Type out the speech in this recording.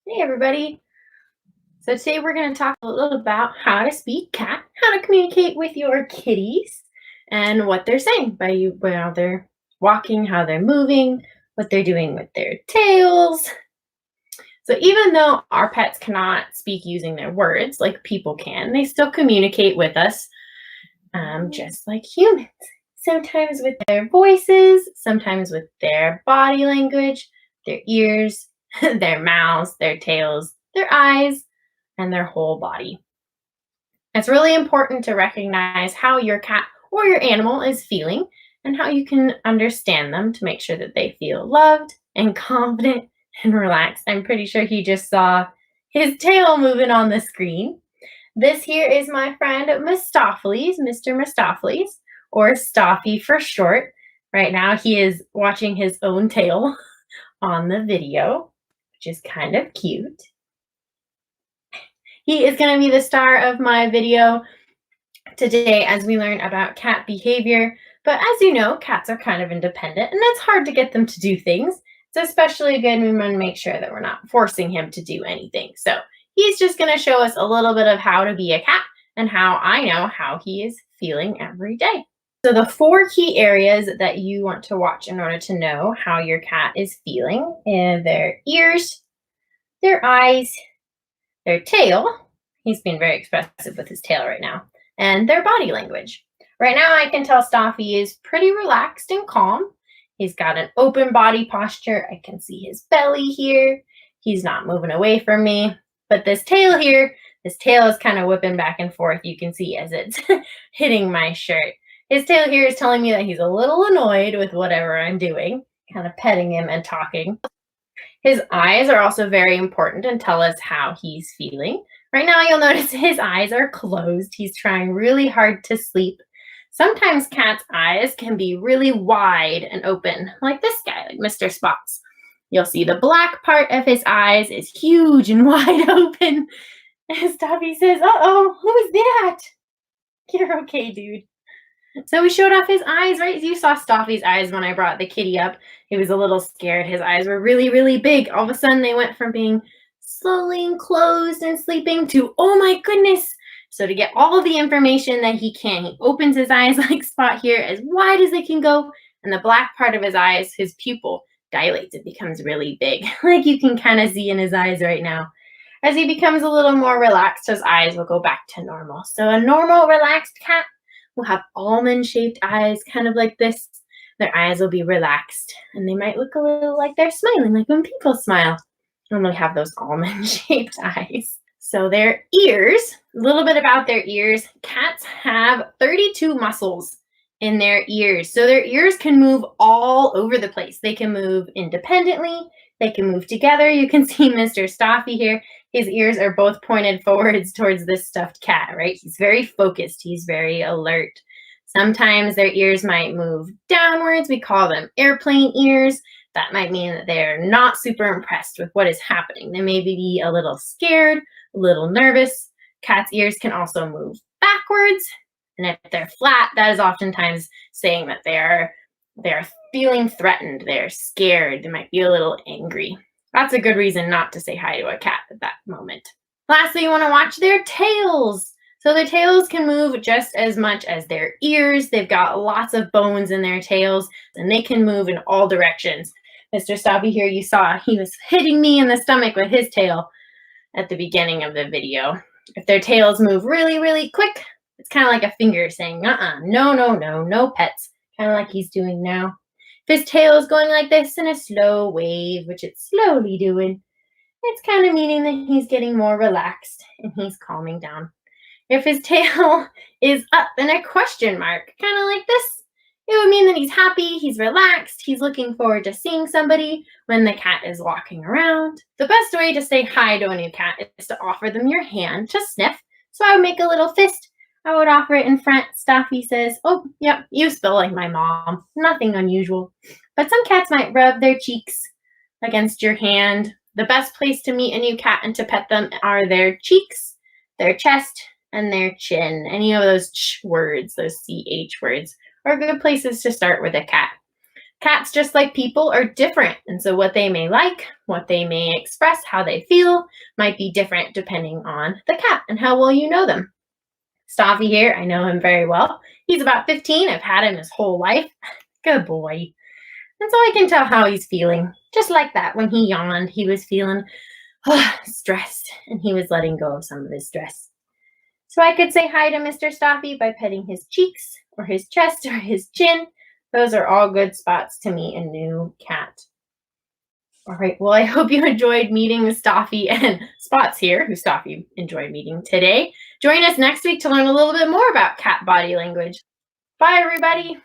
Hey everybody. So today we're going to talk a little about how to speak cat, how to communicate with your kitties, and what they're saying by you how they're walking, how they're moving, what they're doing with their tails. So even though our pets cannot speak using their words like people can, they still communicate with us just like humans. Sometimes with their voices, sometimes with their body language, their ears, their mouths, their tails, their eyes, and their whole body. It's really important to recognize how your cat or your animal is feeling and how you can understand them to make sure that they feel loved and confident and relaxed. I'm pretty sure he just saw his tail moving on the screen. This here is my friend Mistoffelees, Mr. Mistoffelees, or Stoffy for short. Right now he is watching his own tail on the video, which is kind of cute. He is going to be the star of my video today as we learn about cat behavior. But as you know, cats are kind of independent and it's hard to get them to do things. It's especially good when we want to make sure that we're not forcing him to do anything. So he's just going to show us a little bit of how to be a cat and how I know how he is feeling every day. So the 4 key areas that you want to watch in order to know how your cat is feeling are their ears, their eyes, their tail. He's being very expressive with his tail right now. And their body language. Right now, I can tell Stoffy is pretty relaxed and calm. He's got an open body posture. I can see his belly here. He's not moving away from me. But this tail here, this tail is kind of whipping back and forth. You can see as it's hitting my shirt. His tail here is telling me that he's a little annoyed with whatever I'm doing, kind of petting him and talking. His eyes are also very important and tell us how he's feeling. Right now, you'll notice his eyes are closed. He's trying really hard to sleep. Sometimes cats' eyes can be really wide and open, like this guy, like Mr. Spots. You'll see the black part of his eyes is huge and wide open. And Stoffy says, uh-oh, who's that? You're okay, dude. So we showed off his eyes, right? You saw Stoffy's eyes when I brought the kitty up. He was a little scared. His eyes were really, really big. All of a sudden, they went from being slowly closed and sleeping to, oh my goodness. So to get all of the information that he can, he opens his eyes like Spot here as wide as they can go. And the black part of his eyes, his pupil, dilates. It becomes really big, like you can kind of see in his eyes right now. As he becomes a little more relaxed, his eyes will go back to normal. So a normal, relaxed cat will have almond-shaped eyes, kind of like this. Their eyes will be relaxed, and they might look a little like they're smiling, like when people smile. And they'll have those almond-shaped eyes. So their ears, a little bit about their ears. Cats have 32 muscles in their ears. So their ears can move all over the place. They can move independently. They can move together. You can see Mr. Stoffy here. His ears are both pointed forwards towards this stuffed cat, right? He's very focused. He's very alert. Sometimes their ears might move downwards. We call them airplane ears. That might mean that they're not super impressed with what is happening. They may be a little scared, a little nervous. Cats' ears can also move backwards. And if they're flat, that is oftentimes saying that they're feeling threatened. They're scared. They might be a little angry. That's a good reason not to say hi to a cat at that moment. Lastly, you want to watch their tails. So their tails can move just as much as their ears. They've got lots of bones in their tails, and they can move in all directions. Mr. Stoffy here, you saw he was hitting me in the stomach with his tail at the beginning of the video. If their tails move really, really quick, it's kind of like a finger saying, no, no, no, no pets, kind of like he's doing now. If his tail is going like this in a slow wave, which it's slowly doing, it's kind of meaning that he's getting more relaxed and he's calming down. If his tail is up in a question mark, kind of like this, it would mean that he's happy, he's relaxed, he's looking forward to seeing somebody when the cat is walking around. The best way to say hi to a new cat is to offer them your hand to sniff. So I would make a little fist. I would offer it in front. Stoffy says, oh, yep, you spill like my mom. Nothing unusual. But some cats might rub their cheeks against your hand. The best place to meet a new cat and to pet them are their cheeks, their chest, and their chin. Any of those ch words, those CH words, are good places to start with a cat. Cats, just like people, are different, and so what they may like, what they may express, how they feel, might be different depending on the cat and how well you know them. Staffy here, I know him very well. He's about 15. I've had him his whole life. Good boy. And so I can tell how he's feeling. Just like that, when he yawned, he was feeling stressed, and he was letting go of some of his stress. So I could say hi to Mr. Staffy by petting his cheeks, or his chest, or his chin. Those are all good spots to meet a new cat. All right, well, I hope you enjoyed meeting Staffy and Spots here, who Staffy enjoyed meeting today. Join us next week to learn a little bit more about cat body language. Bye, everybody.